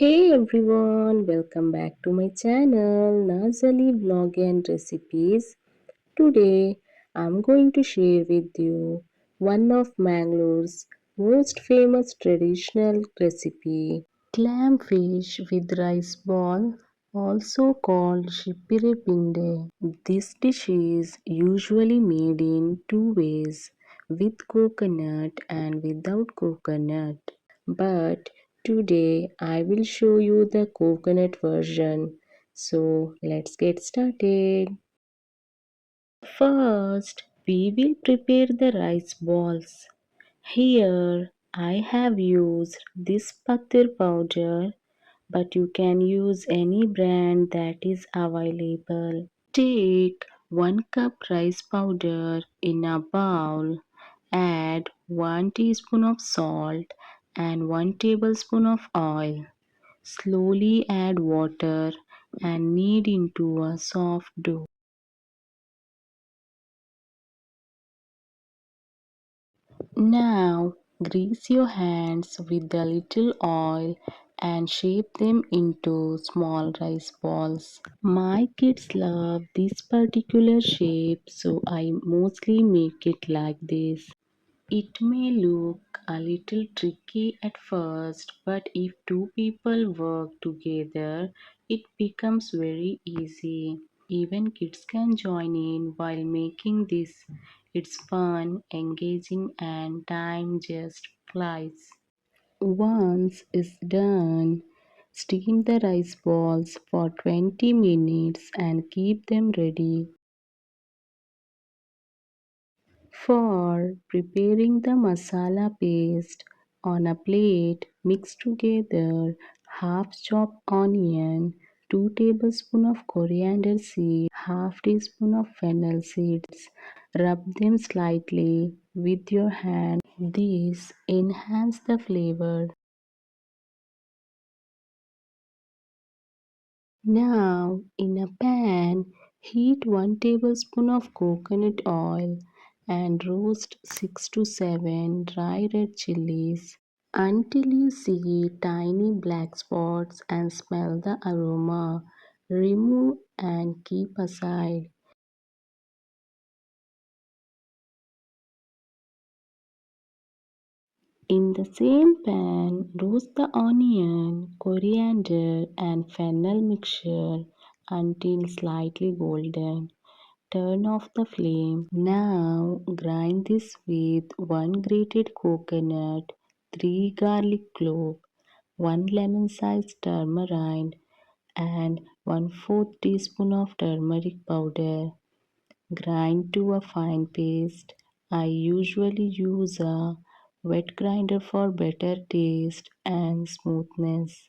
Hey everyone, welcome back to my channel Naaz Ali Vlog and Recipes. Today I'm going to share with you one of Mangalore's most famous traditional recipe, clam fish with rice ball, also called Shippi Re Pinde. This dish is usually made in two ways, with coconut and without coconut. But today I will show you the coconut version. So let's get started. First, we will prepare the rice balls. Here I have used this patir powder, but you can use any brand that is available. Take 1 cup rice powder in a bowl. Add 1 teaspoon of salt and 1 tablespoon of oil. Slowly add water and knead into a soft dough. Now grease your hands with a little oil and shape them into small rice balls. My kids love this particular shape, so I mostly make it like this. It may look a little tricky at first, but if two people work together, it becomes very easy. Even kids can join in while making this. It's fun, engaging, and time just flies. Once it's done, steam the rice balls for 20 minutes and keep them ready. For preparing the masala paste, on a plate mix together half chopped onion, 2 tablespoons of coriander seed, half teaspoon of fennel seeds. Rub them slightly with your hand. This enhance the flavor. Now in a pan, heat 1 tablespoon of coconut oil and roast 6 to 7 dry red chilies until you see tiny black spots and smell the aroma. Remove and keep aside. In the same pan, roast the onion, coriander and fennel mixture until slightly golden. Turn off the flame. Now grind this with 1 grated coconut, 3 garlic cloves, 1 lemon-sized tamarind, and 1/4 teaspoon of turmeric powder. Grind to a fine paste. I usually use a wet grinder for better taste and smoothness.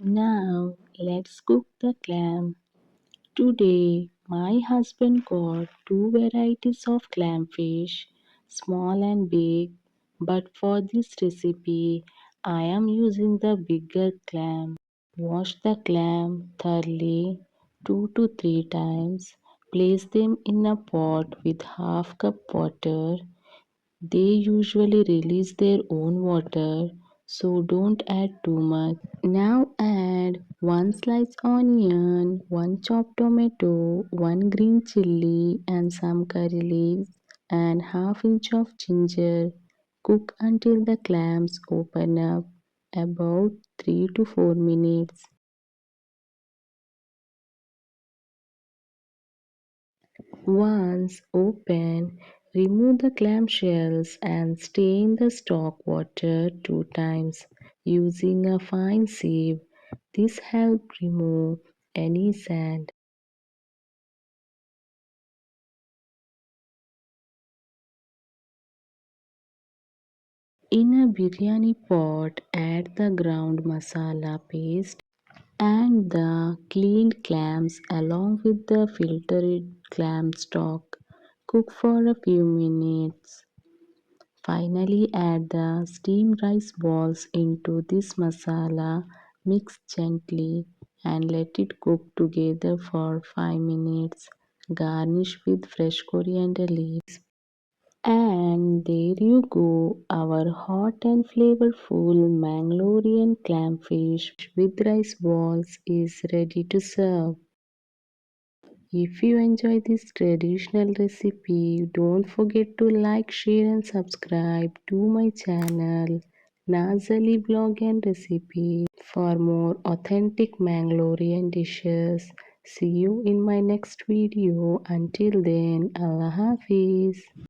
Now let's cook the clam. Today, my husband got two varieties of clamfish, small and big, but for this recipe, I am using the bigger clam. Wash the clam thoroughly 2 to 3 times. Place them in a pot with half cup water. They usually release their own water, so don't add too much. Now add 1 sliced onion, 1 chopped tomato, 1 green chilli and some curry leaves and half inch of ginger. Cook until the clams open up, about 3 to 4 minutes. Once open, remove the clam shells and stain the stock water 2 times using a fine sieve. This helps remove any sand. In a biryani pot, add the ground masala paste and the cleaned clams along with the filtered clam stock. Cook for a few minutes. Finally, add the steamed rice balls into this masala. Mix gently and let it cook together for 5 minutes. Garnish with fresh coriander leaves. And there you go, our hot and flavorful Mangalorean clamfish with rice balls is ready to serve. If you enjoy this traditional recipe, don't forget to like, share, and subscribe to my channel, Naaz Ali Vlog and Recipes, for more authentic Mangalorean dishes. See you in my next video. Until then, Allah Hafiz.